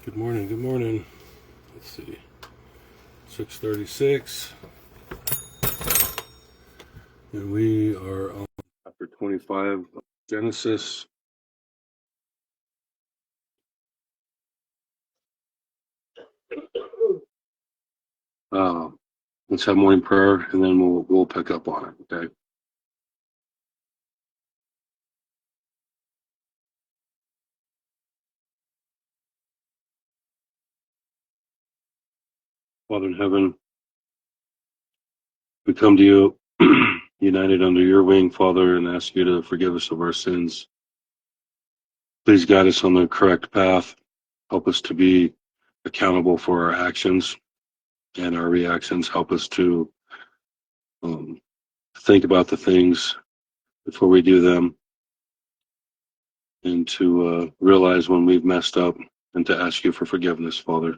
Good morning. Good morning. Let's see. 6:36, and we are on chapter 25 of Genesis. Uh, let's have morning prayer, and then we'll pick up on it. Okay. Father in heaven, we come to you united under your wing, Father, and ask you to forgive us of our sins. Please guide us on the correct path. Help us to be accountable for our actions and our reactions. Help us to um, think about the things before we do them, and to realize when we've messed up, and to ask you for forgiveness, Father,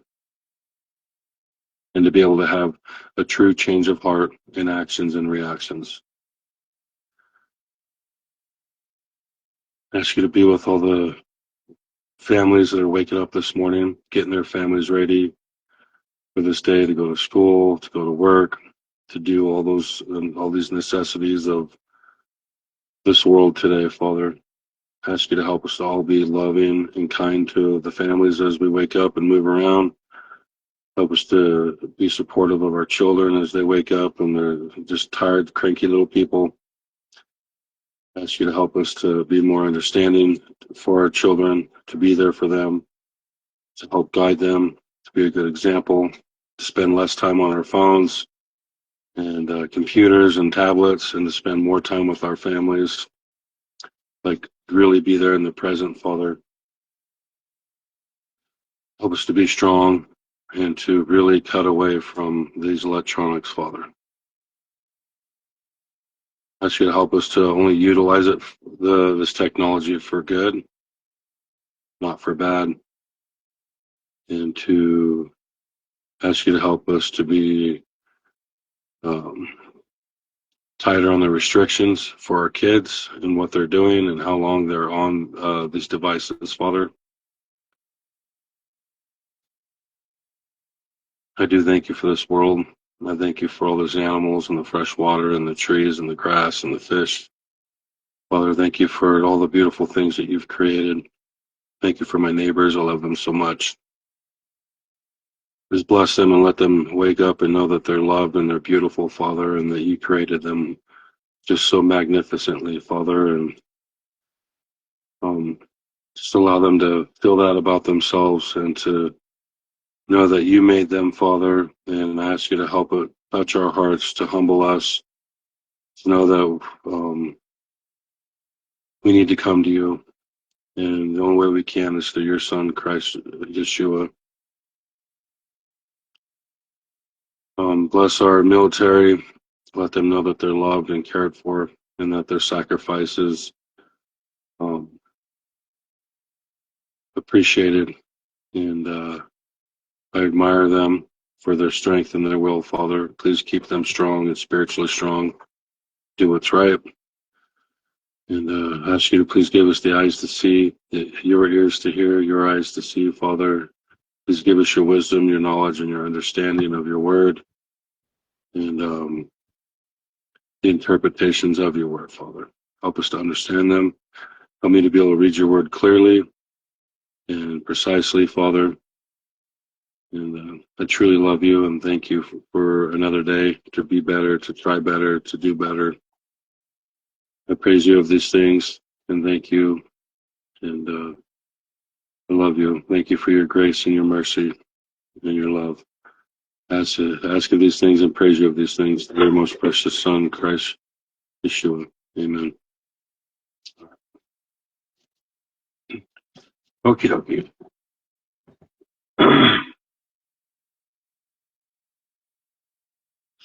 and to be able to have a true change of heart in actions and reactions. I ask you to be with all the families that are waking up this morning, getting their families ready for this day, to go to school, to go to work, to do all these necessities of this world today, Father. I ask you to help us all be loving and kind to the families as we wake up and move around. Help us to be supportive of our children as they wake up and they're just tired, cranky little people. I ask you to help us to be more understanding for our children, to be there for them, to help guide them, to be a good example, to spend less time on our phones and computers and tablets, and to spend more time with our families, like really be there in the present, Father. Help us to be strong and to really cut away from these electronics, Father. I ask you to help us to only utilize this technology for good, not for bad, and to ask you to help us to be um, tighter on the restrictions for our kids and what they're doing and how long they're on these devices, Father. I do thank you for this world. I thank you for all those animals and the fresh water and the trees and the grass and the fish. Father, thank you for all the beautiful things that you've created. Thank you for my neighbors. I love them so much. Just bless them and let them wake up and know that they're loved and they're beautiful, Father, and that you created them just so magnificently, Father, and um, just allow them to feel that about themselves and to know that you made them, Father, and I ask you to help it touch our hearts, to humble us, to know that we need to come to you, and the only way we can is through your Son, Christ, Yeshua. Bless our military. Let them know that they're loved and cared for, and that their sacrifices um, appreciated. And I admire them for their strength and their will, Father. Please keep them strong and spiritually strong. Do what's right. And ask you to please give us the eyes to see, your ears to hear, your eyes to see, Father. Please give us your wisdom, your knowledge, and your understanding of your word, and the interpretations of your word, Father. Help us to understand them. Help me to be able to read your word clearly and precisely, Father. And I truly love you and thank you for another day to be better, to try better, to do better. I praise you of these things and thank you. And I love you. Thank you for your grace and your mercy and your love. I ask of these things and praise you of these things, your most precious Son, Christ Yeshua. Amen. Okay, okay.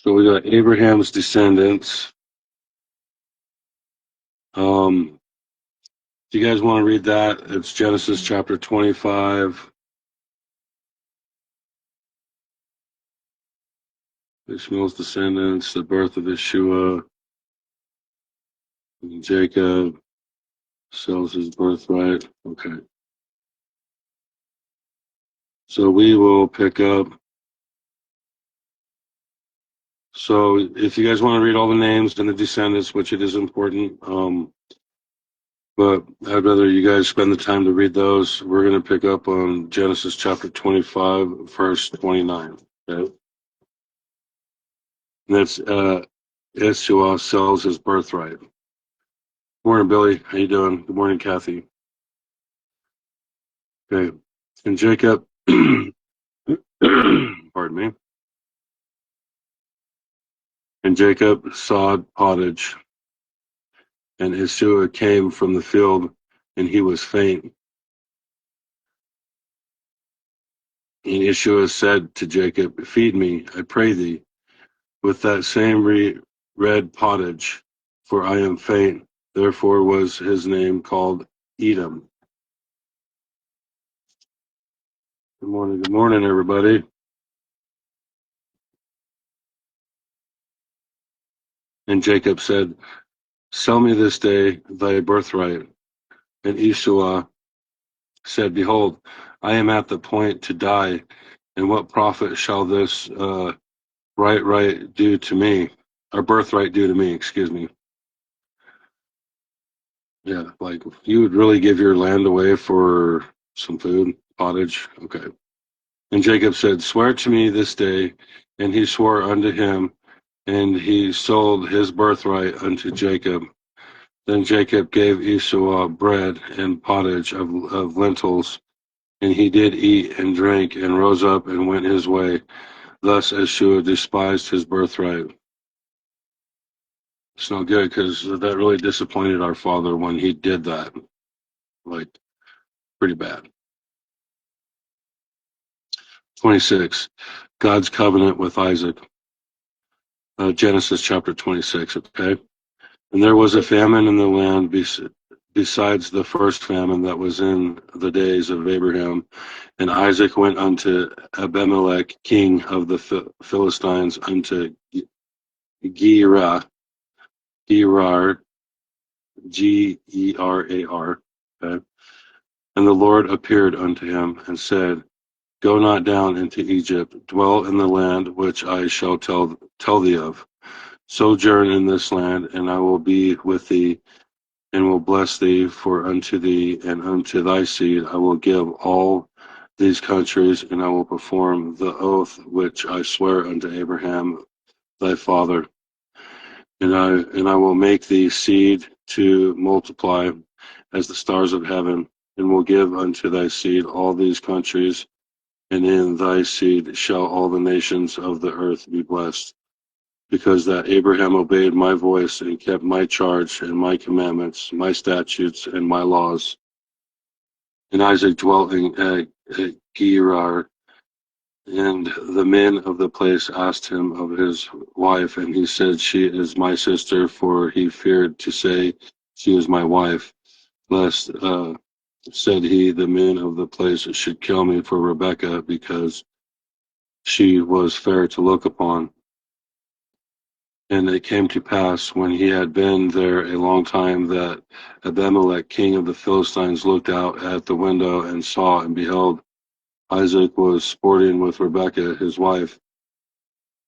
So we got Abraham's descendants. Do you guys want to read that? It's Genesis chapter 25. Ishmael's descendants, the birth of Yeshua, and Jacob sells his birthright. Okay. So we will pick up. So if you guys want to read all the names and the descendants, which it is important, but I'd rather you guys spend the time to read those. We're going to pick up on Genesis chapter 25, verse 29. Okay? And that's Esau sells his birthright. Good morning, Billy. How you doing? Good morning, Kathy. Okay. And Jacob, pardon me. And Jacob sawed pottage, and Esau came from the field, and he was faint. And Esau said to Jacob, feed me, I pray thee, with that same red pottage, for I am faint. Therefore was his name called Edom. Good morning, everybody. And Jacob said, sell me this day thy birthright. And Esau said, behold, I am at the point to die, and what profit shall this right do to me, or birthright do to me, excuse me. Yeah, like you would really give your land away for some food, pottage. Okay. And Jacob said, swear to me this day. And he swore unto him, and he sold his birthright unto Jacob. Then Jacob gave Esau bread and pottage of lentils, and he did eat and drank, and rose up and went his way. Thus Esau despised his birthright. It's no good, because that really disappointed our father when he did that. Like, pretty bad. 26. God's covenant with Isaac. Genesis chapter 26, okay? And there was a famine in the land besides the first famine that was in the days of Abraham. And Isaac went unto Abimelech, king of the Philistines, unto Gerar, Gerar, okay? And the Lord appeared unto him and said, go not down into Egypt, dwell in the land which I shall tell thee of. Sojourn in this land, and I will be with thee, and will bless thee, for unto thee and unto thy seed I will give all these countries, and I will perform the oath which I swear unto Abraham thy father. And I will make thee seed to multiply as the stars of heaven, and will give unto thy seed all these countries, and in thy seed shall all the nations of the earth be blessed. Because that Abraham obeyed my voice and kept my charge and my commandments, my statutes and my laws. And Isaac dwelt at Gerar, and the men of the place asked him of his wife, and he said, she is my sister, for he feared to say, she is my wife, lest, said he, the men of the place should kill me for Rebekah, because she was fair to look upon. And it came to pass, when he had been there a long time, that Abimelech, king of the Philistines, looked out at the window and saw, and behold, Isaac was sporting with Rebekah, his wife.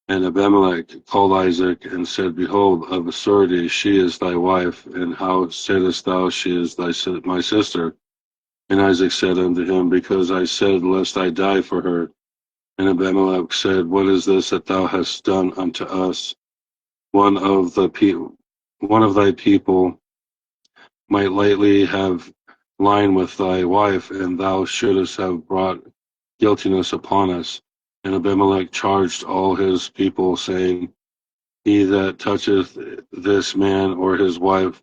And Abimelech called Isaac and said, behold, of a surety she is thy wife, and how saidst thou, she is my sister? And Isaac said unto him, because I said, lest I die for her. And Abimelech said, what is this that thou hast done unto us? One of thy people might lightly have lain with thy wife, and thou shouldest have brought guiltiness upon us. And Abimelech charged all his people, saying, he that toucheth this man or his wife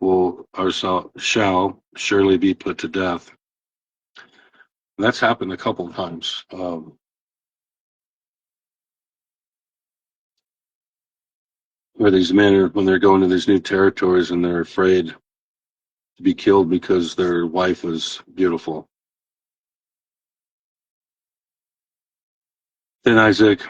shall surely be put to death. And that's happened a couple of times. Where these men are, when they're going to these new territories and they're afraid to be killed because their wife is beautiful. Then Isaac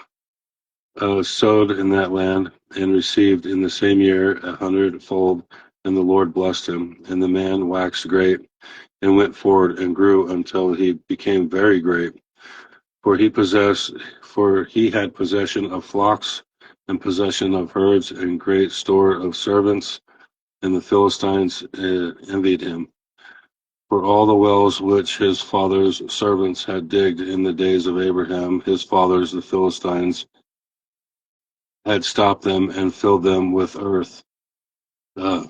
sowed in that land, and received in the same year 100-fold, and the Lord blessed him. And the man waxed great, and went forward, and grew until he became very great. For he had possession of flocks and possession of herds and great store of servants, and the Philistines envied him. For all the wells which his father's servants had digged in the days of Abraham, his fathers, the Philistines, had stopped them and filled them with earth. Uh,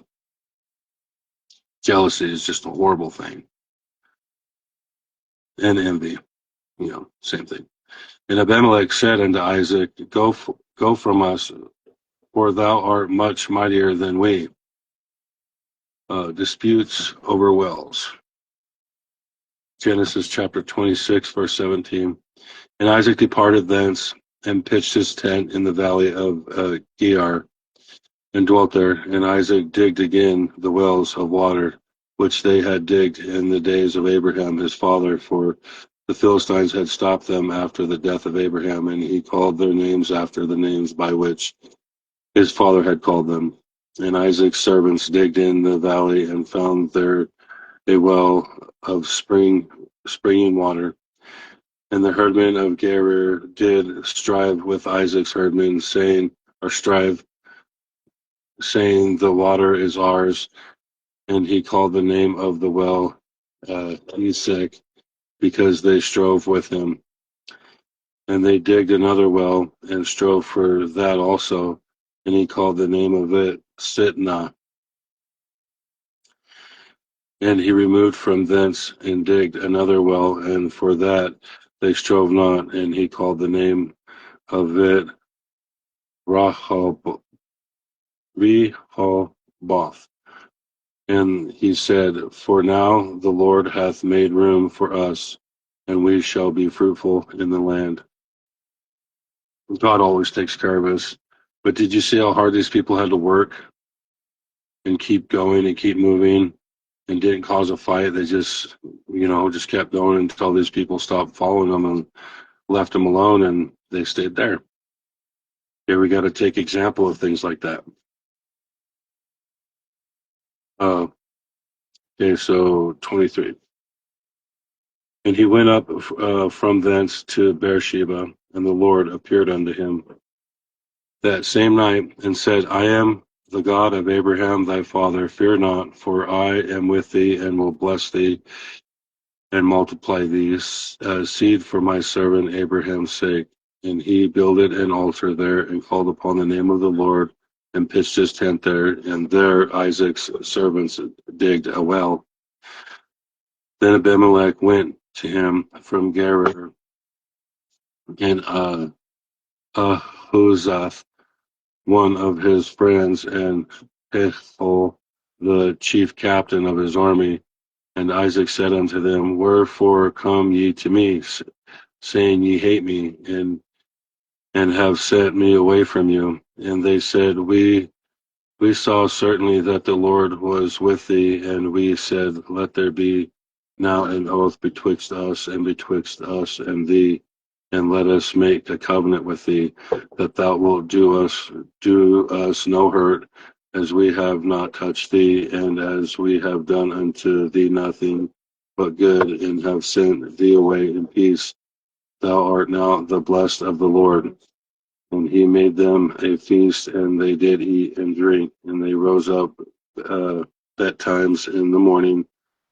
Jealousy is just a horrible thing, and envy, same thing. And Abimelech said unto Isaac, Go from us, for thou art much mightier than we. Disputes over wells. Genesis chapter 26, verse 17. And Isaac departed thence and pitched his tent in the valley of Gerar, and dwelt there. And Isaac digged again the wells of water, which they had digged in the days of Abraham his father, for the Philistines had stopped them after the death of Abraham, and he called their names after the names by which his father had called them. And Isaac's servants digged in the valley and found there a well of springing water. And the herdmen of Gerar did strive with Isaac's herdmen, saying, the water is ours. And he called the name of the well Esek, because they strove with him. And they digged another well and strove for that also, and he called the name of it Sitnah. And he removed from thence and digged another well, and for that they strove not, and he called the name of it Rehoboth. And he said, For now the Lord hath made room for us, and we shall be fruitful in the land. God always takes care of us. But did you see how hard these people had to work and keep going and keep moving and didn't cause a fight? They just kept going until these people stopped following them and left them alone, and they stayed there. Here we got to take example of things like that. Okay, so 23. And he went up from thence to Beersheba, and the Lord appeared unto him that same night, and said, I am the God of Abraham thy father. Fear not, for I am with thee, and will bless thee, and multiply thee seed for my servant Abraham's sake. And he builded an altar there, and called upon the name of the Lord, and pitched his tent there. And there Isaac's servants digged a well. Then Abimelech went to him from Gerar, and Ahuzath, one of his friends, and Pethol, the chief captain of his army. And Isaac said unto them, Wherefore come ye to me, saying, Ye hate me, and have sent me away from you? And they said, We saw certainly that the Lord was with thee, and we said, Let there be now an oath betwixt us and thee, and let us make a covenant with thee, that thou wilt do us no hurt, as we have not touched thee, and as we have done unto thee nothing but good, and have sent thee away in peace. Thou art now the blessed of the Lord. And he made them a feast, and they did eat and drink. And they rose up betimes in the morning,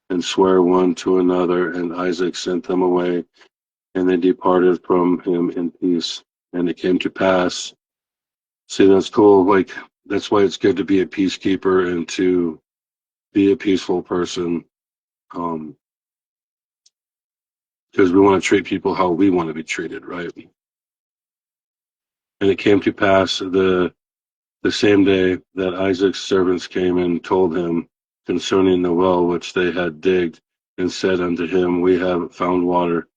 and sware one to another. And Isaac sent them away, and they departed from him in peace. And it came to pass. See, that's cool. Like, that's why it's good to be a peacekeeper and to be a peaceful person, because we want to treat people how we want to be treated, right? And it came to pass the same day that Isaac's servants came and told him concerning the well which they had digged, and said unto him, We have found water.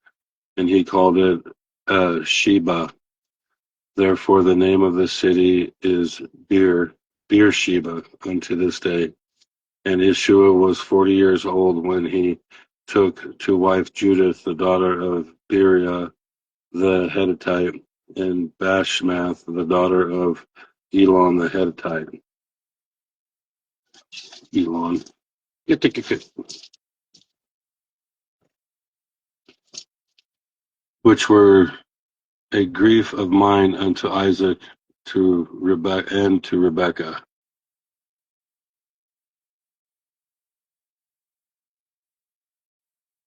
And he called it Sheba. Therefore the name of the city is Beersheba unto this day. And Yeshua was 40 years old when he took to wife Judith, the daughter of Beriah the Hittite, and Bashmath, the daughter of Elon the Hittite. Elon. which were a grief of mine unto Isaac to Rebekah and to Rebekah.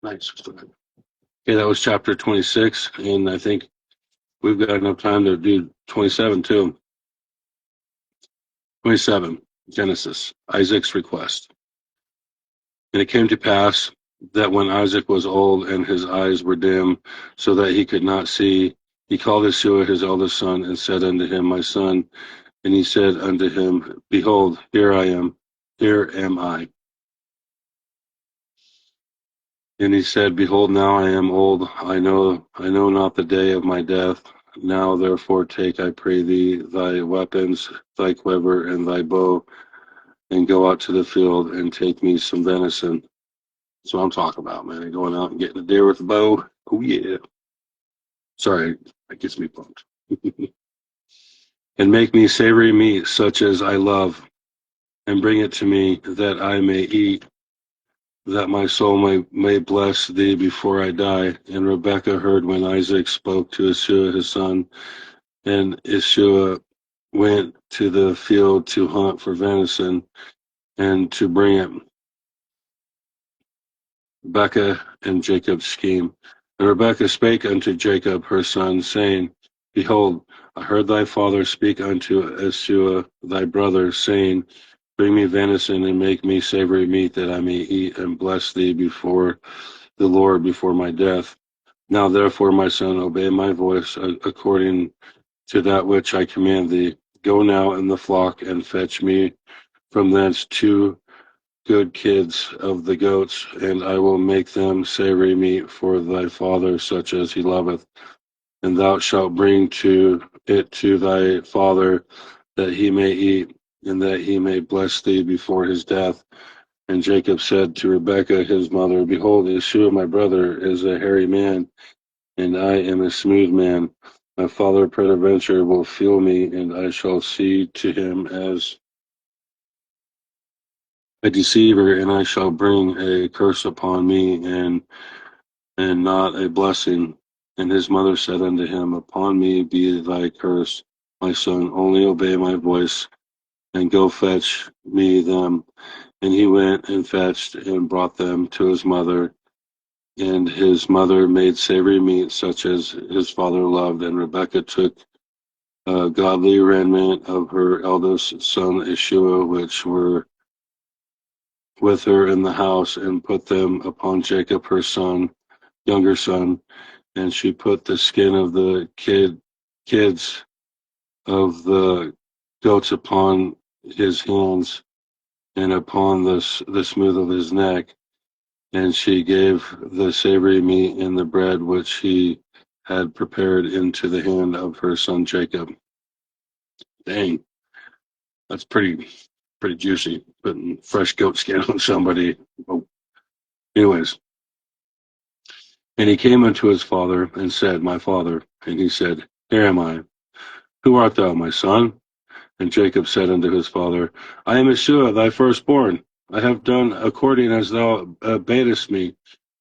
Nice. Okay, that was chapter 26, and I think we've got enough time to do 27 too. 27, Genesis, Isaac's request. And it came to pass that when Isaac was old and his eyes were dim, so that he could not see, he called Yeshua his eldest son and said unto him, My son. And he said unto him, Behold, here am I. And he said, Behold, now I am old, I know not the day of my death. Now therefore take, I pray thee, thy weapons, thy quiver, and thy bow, and go out to the field and take me some venison. That's what I'm talking about, man. Going out and getting a deer with a bow. Oh yeah. Sorry, that gets me pumped. And make me savory meat such as I love, and bring it to me that I may eat, that my soul may bless thee before I die. And Rebekah heard when Isaac spoke to Yeshua his son, and Yeshua went to the field to hunt for venison and to bring it. Rebekah and Jacob's scheme. And Rebekah spake unto Jacob her son, saying, Behold, I heard thy father speak unto Yeshua thy brother, saying, Bring me venison and make me savory meat, that I may eat and bless thee before the Lord before my death. Now therefore, my son, obey my voice according to that which I command thee. Go now in the flock and fetch me from thence 2 good kids of the goats, and I will make them savory meat for thy father, such as he loveth. And thou shalt bring it to thy father, that he may eat, and that he may bless thee before his death. And Jacob said to Rebekah his mother, Behold, Yeshua my brother is a hairy man, and I am a smooth man. My father peradventure will feel me, and I shall see to him as a deceiver, and I shall bring a curse upon me, and not a blessing. And his mother said unto him, Upon me be thy curse, my son, only obey my voice, and go fetch me them. And he went and fetched and brought them to his mother. And his mother made savory meat such as his father loved. And Rebekah took a godly raiment of her eldest son Yeshua, which were with her in the house, and put them upon Jacob her son, younger son. And she put the skin of the kids of the goats upon his hands and upon the smooth of his neck. And she gave the savory meat and the bread which he had prepared into the hand of her son Jacob. Dang, that's pretty juicy, putting fresh goat skin on somebody. Oh, anyways, and he came unto his father and said, My father. And he said, Here am I. Who art thou, my son? And Jacob said unto his father, I am Yeshua, thy firstborn. I have done according as thou badest me.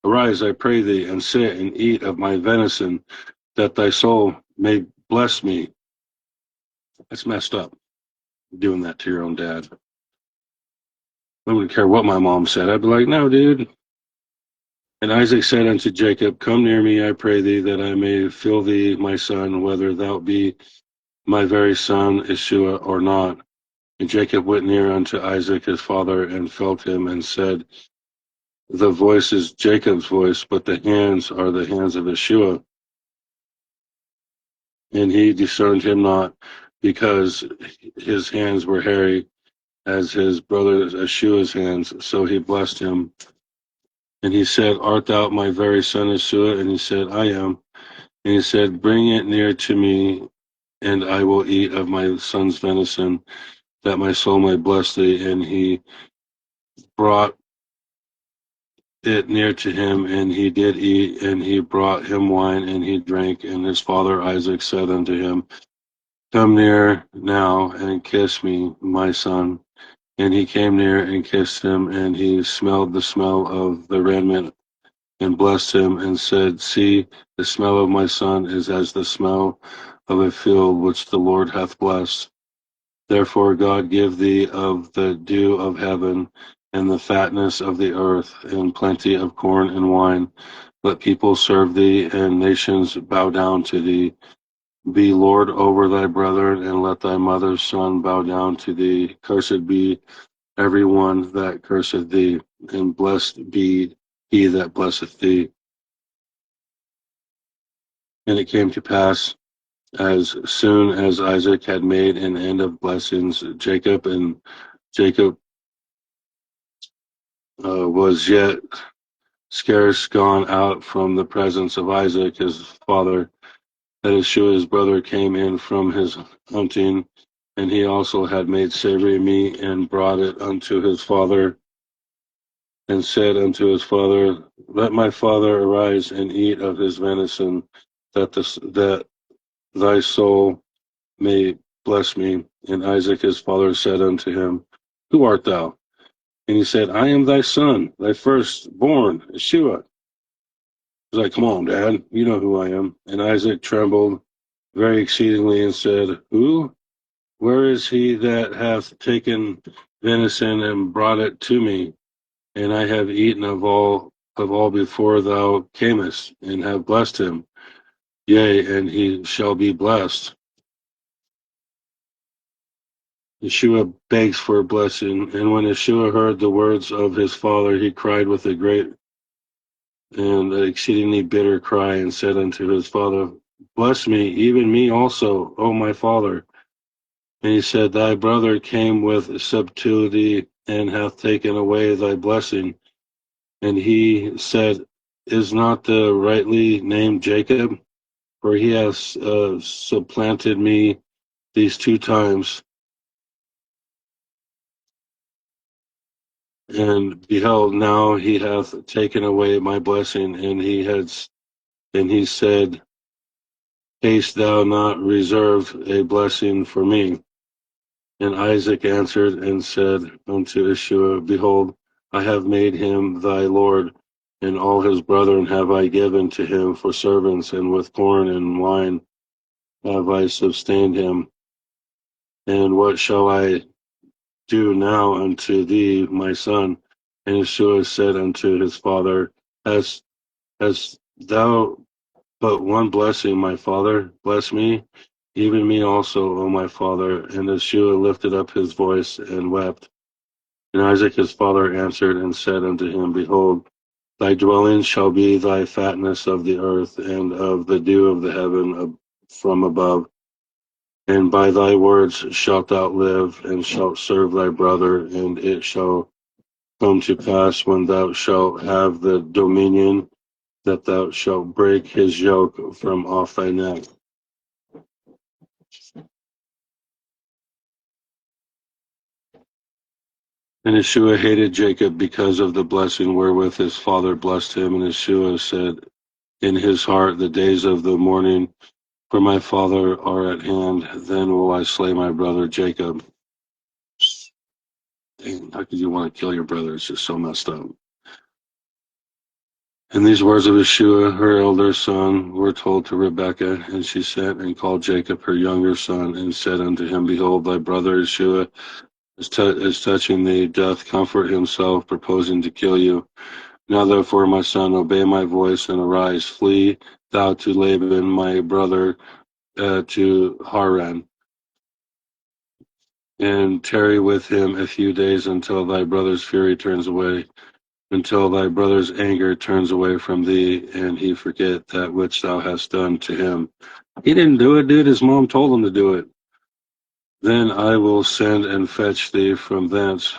Arise, I pray thee, and sit and eat of my venison, that thy soul may bless me. That's messed up, doing that to your own dad. I wouldn't care what my mom said. I'd be like, no, dude. And Isaac said unto Jacob, Come near me, I pray thee, that I may feel thee, my son, whether thou be my very son, Yeshua, or not. And Jacob went near unto Isaac his father, and felt him, and said, The voice is Jacob's voice, but the hands are the hands of Yeshua. And he discerned him not, because his hands were hairy, as his brother Yeshua's hands. So he blessed him. And he said, Art thou my very son Yeshua? And he said, I am. And he said, Bring it near to me, and I will eat of my son's venison, that my soul may bless thee. And he brought it near to him, and he did eat, and he brought him wine, and he drank. And his father Isaac said unto him, Come near now, and kiss me, my son. And he came near and kissed him, and he smelled the smell of the raiment and blessed him, and said, See, the smell of my son is as the smell of a field which the Lord hath blessed. Therefore God give thee of the dew of heaven, and the fatness of the earth, and plenty of corn and wine. Let people serve thee, and nations bow down to thee. Be Lord over thy brethren, and let thy mother's son bow down to thee. Cursed be every one that curseth thee, and blessed be he that blesseth thee. And it came to pass, as soon as Isaac had made an end of blessings, Jacob was yet scarce gone out from the presence of Isaac his father, that Esau his brother came in from his hunting, and he also had made savory meat, and brought it unto his father, and said unto his father, Let my father arise and eat of his venison, that thy soul may bless me. And Isaac his father said unto him, Who art thou? And he said, I am thy son, thy firstborn, Yeshua. He's like, Come on, Dad, you know who I am. And Isaac trembled very exceedingly and said, Who? Where is he that hath taken venison and brought it to me? And I have eaten of all before thou camest, and have blessed him. Yea, and he shall be blessed. Yeshua begs for a blessing, and when Yeshua heard the words of his father, he cried with a great and exceedingly bitter cry, and said unto his father, Bless me, even me also, O my father. And he said, Thy brother came with subtlety, and hath taken away thy blessing. And he said, Is not the rightly named Jacob? For he has supplanted me these 2 times. And behold, now he hath taken away my blessing. And he said, Hast thou not reserved a blessing for me? And Isaac answered and said unto Yeshua, Behold, I have made him thy Lord, and all his brethren have I given to him for servants, and with corn and wine have I sustained him. And what shall I do now unto thee, my son? And Yeshua said unto his father, Hast thou but one blessing, my father? Bless me, even me also, O my father. And Yeshua lifted up his voice and wept. And Isaac his father answered and said unto him, Behold, thy dwelling shall be thy fatness of the earth, and of the dew of the heaven from above. And by thy words shalt thou live, and shalt serve thy brother. And it shall come to pass, when thou shalt have the dominion, that thou shalt break his yoke from off thy neck. And Yeshua hated Jacob because of the blessing wherewith his father blessed him. And Yeshua said in his heart, The days of the morning for my father are at hand. Then will I slay my brother Jacob. Dang, how could you want to kill your brother? It's just so messed up. And these words of Yeshua, her elder son, were told to Rebekah, and she sent and called Jacob her younger son, and said unto him, Behold, thy brother Yeshua is touching thee, doth comfort himself, proposing to kill you. Now therefore, my son, obey my voice, and arise, flee thou to Laban my brother, to Haran, and tarry with him a few days until thy brother's fury turns away, until thy brother's anger turns away from thee, and he forget that which thou hast done to him. He didn't do it, dude. His mom told him to do it. Then I will send and fetch thee from thence.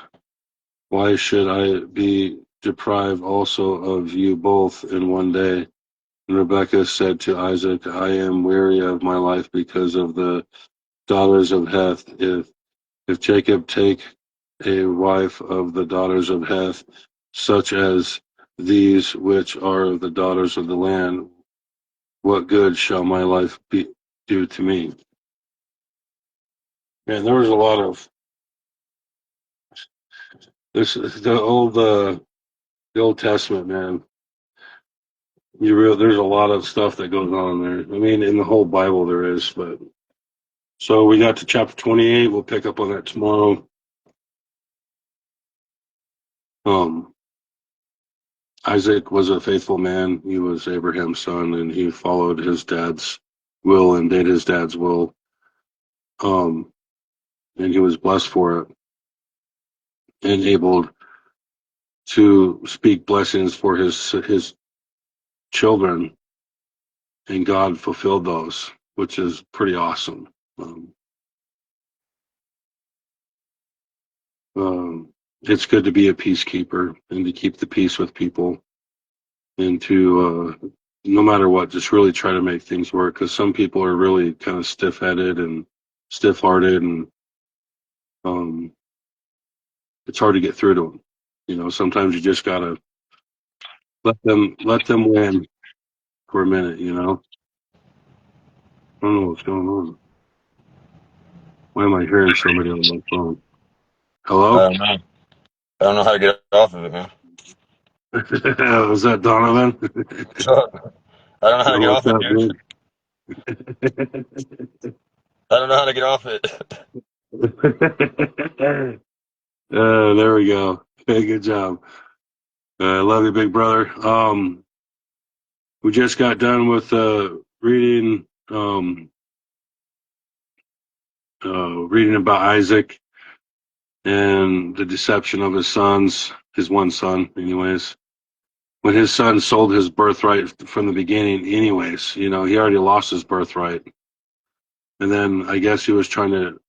Why should I be deprived also of you both in one day? And Rebekah said to Isaac, I am weary of my life because of the daughters of Heth. If Jacob take a wife of the daughters of Heth, such as these which are the daughters of the land, what good shall my life do to me? Man, there was a lot of this. The Old Testament, man. There's a lot of stuff that goes on there. I mean, in the whole Bible there is, but so we got to chapter 28. We'll pick up on that tomorrow. Um, Isaac was a faithful man. He was Abraham's son, and he followed his dad's will and did his dad's will. And he was blessed for it and able to speak blessings for his children, and God fulfilled those, which is pretty awesome. Um, um, it's good to be a peacekeeper and to keep the peace with people, and to no matter what, just really try to make things work, because some people are really kind of stiff-headed and stiff-hearted, and um, it's hard to get through to them. Sometimes you just gotta let them win for a minute. I don't know what's going on. Why am I hearing somebody on my phone? I Hello? don't know. I don't know how to get off of it, man. Was that Donovan? So, I don't know how to get What's off it, up, dude. dude? I don't know how to get off it. There we go. Hey, good job. Love you, big brother. We just got done with reading reading about Isaac and the deception of his sons, his one son, anyways. When his son sold his birthright from the beginning, anyways, he already lost his birthright. And then I guess he was trying to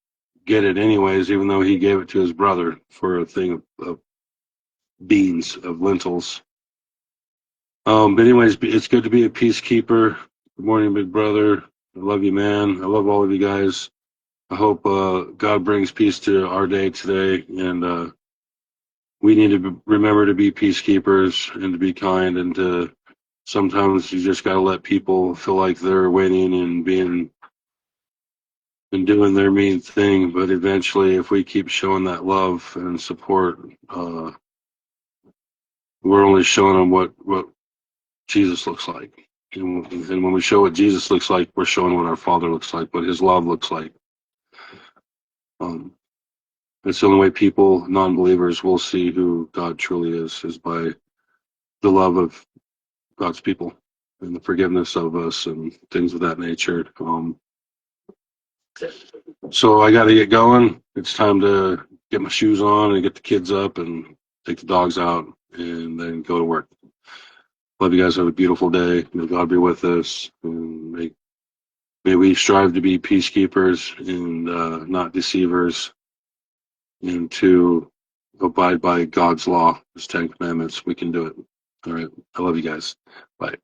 get it anyways, even though he gave it to his brother for a thing of beans, of lentils. But anyways, it's good to be a peacekeeper. Good morning, big brother. I love you, man. I love all of you guys. I hope God brings peace to our day today, and we need to remember to be peacekeepers and to be kind, and to sometimes you just got to let people feel like they're winning and being and doing their mean thing. But eventually, if we keep showing that love and support, we're only showing them what Jesus looks like. And when we show what Jesus looks like, we're showing what our Father looks like, what His love looks like. It's the only way people, non-believers, will see who God truly is by the love of God's people and the forgiveness of us and things of that nature. So I got to get going. It's time to get my shoes on and get the kids up and take the dogs out and then go to work. Love you guys. Have a beautiful day. May God be with us. And may we strive to be peacekeepers and not deceivers, and to abide by God's law, His 10 Commandments. We can do it. All right. I love you guys. Bye.